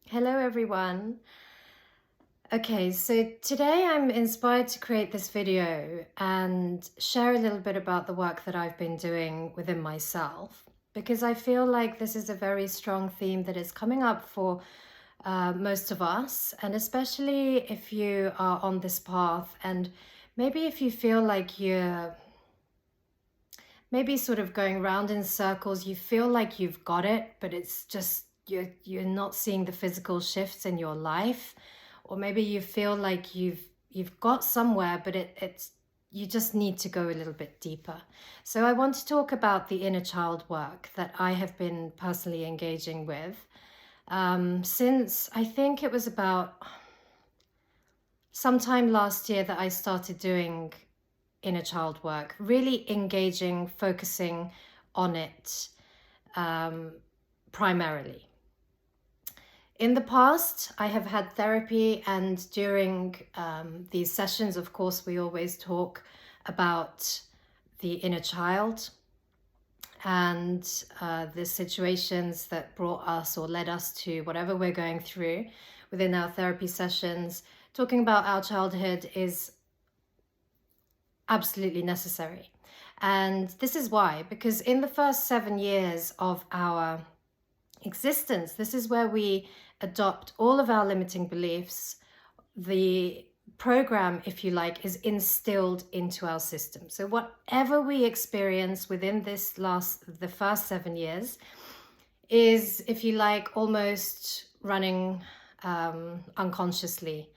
Hello, everyone. Okay, so today I'm inspired to create this video and share a little bit about the work that I've been doing within myself, because I feel like this is a very strong theme that is coming up for most of us, and especially if you are on this path, and maybe if you feel like you're maybe sort of going round in circles, you feel like you've got it, but it's just you're not seeing the physical shifts in your life, or maybe you feel like you've got somewhere, but it's you just need to go a little bit deeper. So I want to talk about the inner child work that I have been personally engaging with since I think it was about sometime last year that I started doing inner child work, really engaging, focusing on it primarily. In the past, I have had therapy, and during these sessions, of course, we always talk about the inner child and the situations that brought us or led us to whatever we're going through within our therapy sessions. Talking about our childhood is absolutely necessary. And this is why, because in the first 7 years of our existence, this is where we adopt all of our limiting beliefs. The program, if you like, is instilled into our system. So whatever we experience within the first 7 years is, if you like, almost running unconsciously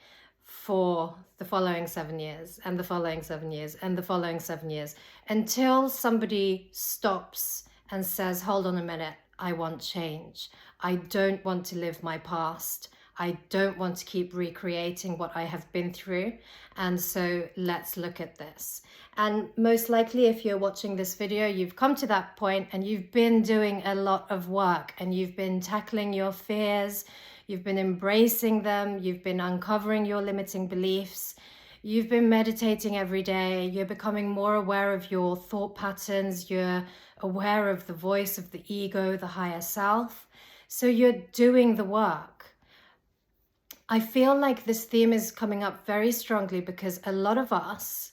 for the following 7 years and the following 7 years and the following 7 years, until somebody stops and says, hold on a minute, I want change. I don't want to live my past. I don't want to keep recreating what I have been through. And so let's look at this. And most likely, if you're watching this video, you've come to that point and you've been doing a lot of work, and you've been tackling your fears, you've been embracing them, you've been uncovering your limiting beliefs, you've been meditating every day, you're becoming more aware of your thought patterns, you're aware of the voice of the ego, the higher self. So you're doing the work. I feel like this theme is coming up very strongly because a lot of us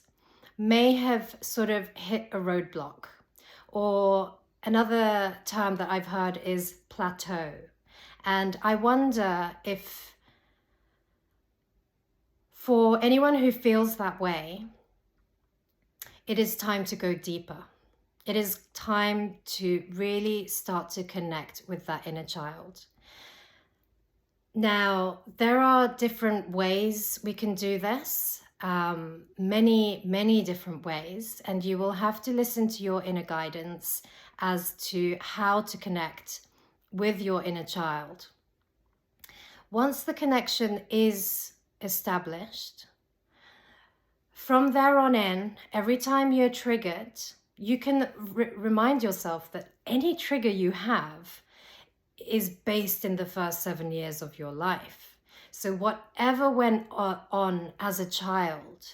may have sort of hit a roadblock, or another term that I've heard is plateau. And I wonder if, for anyone who feels that way, it is time to go deeper. It is time to really start to connect with that inner child. Now, there are different ways we can do this, many different ways, and you will have to listen to your inner guidance as to how to connect with your inner child. Once the connection is established, from there on in, every time you're triggered, you can remind yourself that any trigger you have is based in the first 7 years of your life. So whatever went on as a child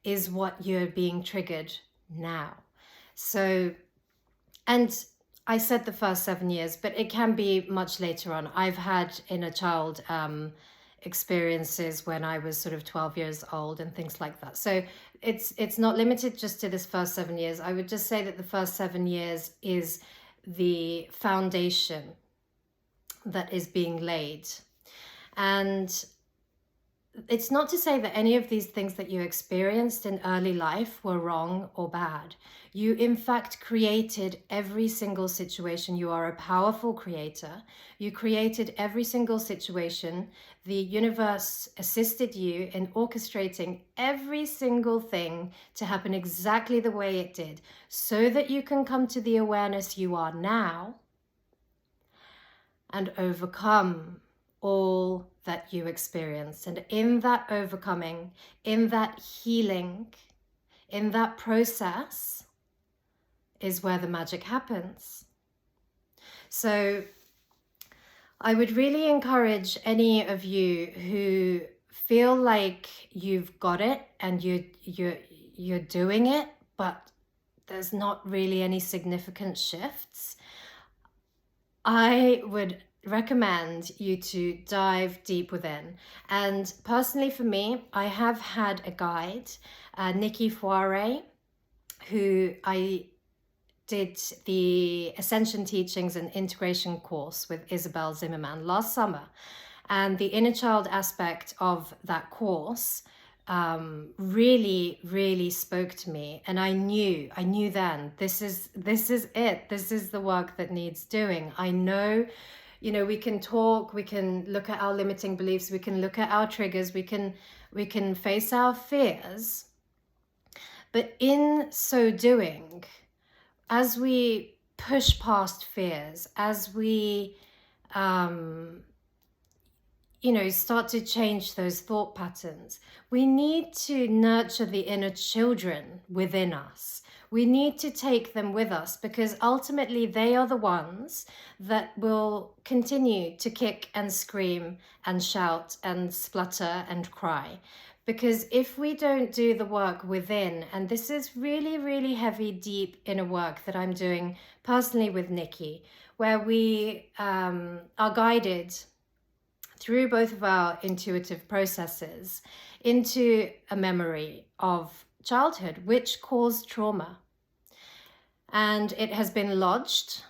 is what you're being triggered now. So, and I said the first 7 years, but it can be much later on. I've had inner child experiences when I was sort of 12 years old and things like that. So it's not limited just to this first 7 years. I would just say that the first 7 years is the foundation that is being laid. And it's not to say that any of these things that you experienced in early life were wrong or bad. You, in fact, created every single situation. You are a powerful creator. You created every single situation. The universe assisted you in orchestrating every single thing to happen exactly the way it did, so that you can come to the awareness you are now and overcome all that you experience. And in that overcoming, in that healing, in that process is where the magic happens. So I would really encourage any of you who feel like you've got it and you're doing it, but there's not really any significant shifts. I would recommend you to dive deep within. And personally for me, I have had a guide, Nikki Foire, who I did the Ascension Teachings and Integration course with Isabel Zimmerman last summer. And the inner child aspect of that course really, really spoke to me. And I knew then, this is it. This is the work that needs doing. I know, you know, we can talk, we can look at our limiting beliefs, we can look at our triggers, we can face our fears. But in so doing, as we push past fears, as we you know, start to change those thought patterns, we need to nurture the inner children within us. We need to take them with us, because ultimately they are the ones that will continue to kick and scream and shout and splutter and cry. Because if we don't do the work within, and this is really, really heavy, deep inner work that I'm doing personally with Nikki, where we are guided through both of our intuitive processes into a memory of childhood which caused trauma. And it has been lodged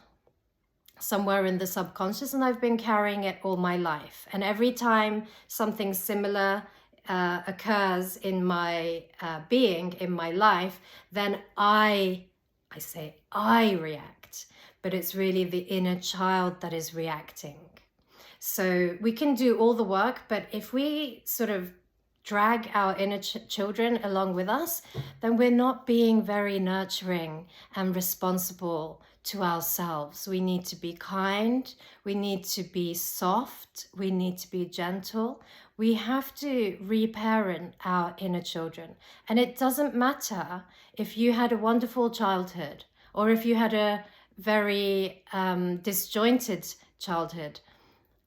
somewhere in the subconscious, and I've been carrying it all my life. And every time something similar occurs in my being, in my life, then I react, but it's really the inner child that is reacting. So we can do all the work, but if we sort of drag our inner children along with us, then we're not being very nurturing and responsible to ourselves. We need to be kind, we need to be soft, we need to be gentle. We have to reparent our inner children. And it doesn't matter if you had a wonderful childhood or if you had a very disjointed childhood.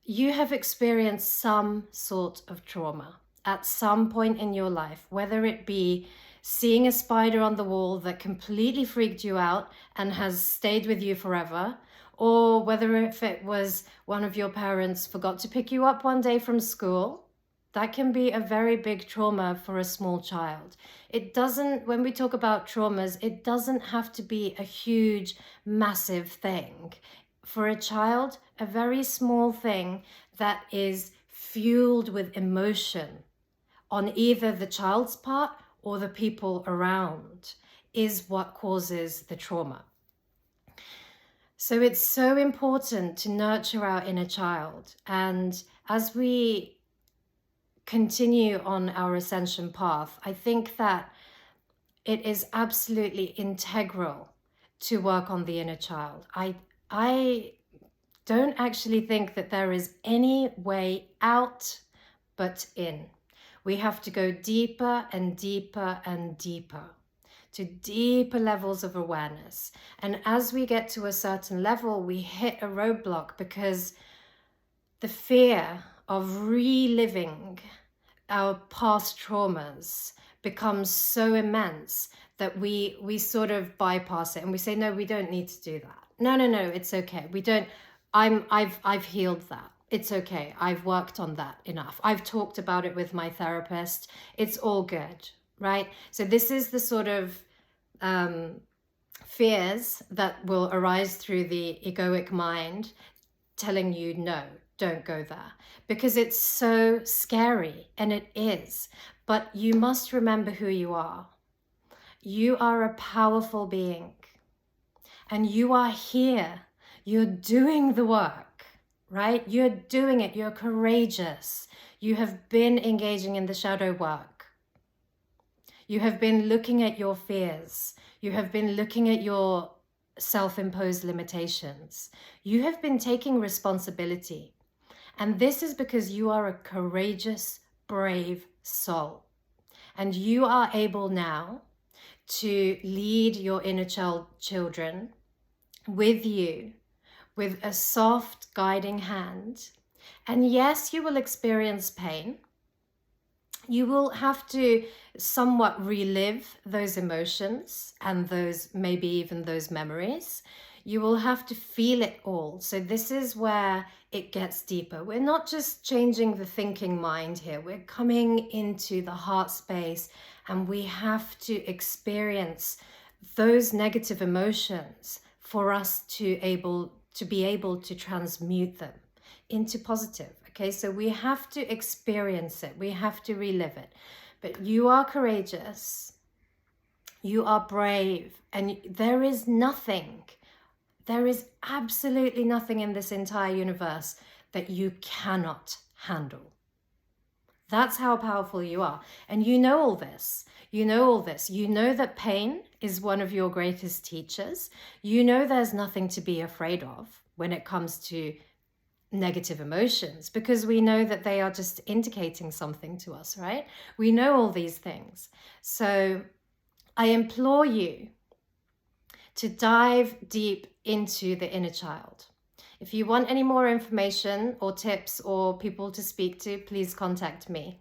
You have experienced some sort of trauma at some point in your life, whether it be seeing a spider on the wall that completely freaked you out and has stayed with you forever, or whether if it was one of your parents forgot to pick you up one day from school. That can be a very big trauma for a small child. It doesn't, when we talk about traumas, it doesn't have to be a huge, massive thing. For a child, a very small thing that is fueled with emotion on either the child's part or the people around is what causes the trauma. So it's so important to nurture our inner child. And as we continue on our ascension path, I think that it is absolutely integral to work on the inner child. I don't actually think that there is any way out but in. We have to go deeper and deeper and deeper to deeper levels of awareness. And as we get to a certain level, we hit a roadblock because the fear of reliving our past traumas becomes so immense that we sort of bypass it and we say, no, we don't need to do that. No, it's okay. We don't, I've healed that. It's okay. I've worked on that enough. I've talked about it with my therapist. It's all good, right? So this is the sort of fears that will arise through the egoic mind telling you, no, don't go there, because it's so scary, and it is. But you must remember who you are. You are a powerful being, and you are here. You're doing the work, right? You're doing it. You're courageous. You have been engaging in the shadow work. You have been looking at your fears. You have been looking at your self-imposed limitations. You have been taking responsibility. And this is because you are a courageous, brave soul. And you are able now to lead your inner children with you, with a soft guiding hand. And yes, you will experience pain. You will have to somewhat relive those emotions and those, maybe even those memories. You will have to feel it all. So this is where it gets deeper. We're not just changing the thinking mind here. We're coming into the heart space, and we have to experience those negative emotions for us to be able to transmute them into positive. Okay, so we have to experience it. We have to relive it. But you are courageous. You are brave, and there is absolutely nothing in this entire universe that you cannot handle. That's how powerful you are. And you know all this. You know all this. You know that pain is one of your greatest teachers. You know there's nothing to be afraid of when it comes to negative emotions, because we know that they are just indicating something to us, right? We know all these things. So I implore you to dive deep into the inner child. If you want any more information or tips or people to speak to, please contact me.